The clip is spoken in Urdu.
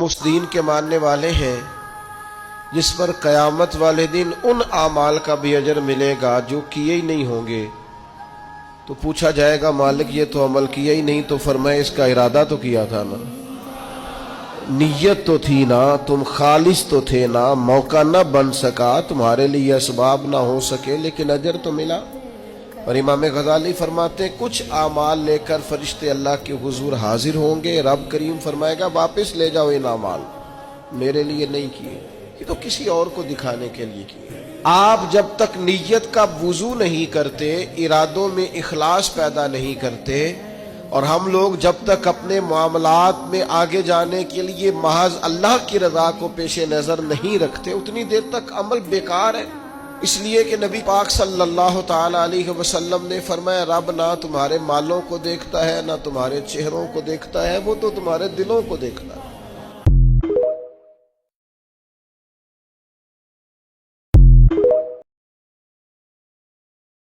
ہم اس دین کے ماننے والے ہیں جس پر قیامت والے دن ان اعمال کا بھی اجر ملے گا جو کیے ہی نہیں ہوں گے۔ تو پوچھا جائے گا مالک یہ تو عمل کیا ہی نہیں، تو فرمائے اس کا ارادہ تو کیا تھا نا، نیت تو تھی نا، تم خالص تو تھے نا، موقع نہ بن سکا، تمہارے لیے اسباب نہ ہو سکے، لیکن اجر تو ملا۔ اور امام غزالی فرماتے ہیں کچھ اعمال لے کر فرشتے اللہ کے حضور حاضر ہوں گے، رب کریم فرمائے گا واپس لے جاؤ ان اعمال، میرے لیے نہیں کیے، یہ تو کسی اور کو دکھانے کے لیے کیے۔ آپ جب تک نیت کا وضو نہیں کرتے، ارادوں میں اخلاص پیدا نہیں کرتے، اور ہم لوگ جب تک اپنے معاملات میں آگے جانے کے لیے محض اللہ کی رضا کو پیش نظر نہیں رکھتے، اتنی دیر تک عمل بیکار ہے۔ اس لیے کہ نبی پاک صلی اللہ تعالی علیہ وسلم نے فرمایا رب نہ تمہارے مالوں کو دیکھتا ہے، نہ تمہارے چہروں کو دیکھتا ہے، وہ تو تمہارے دلوں کو دیکھتا ہے۔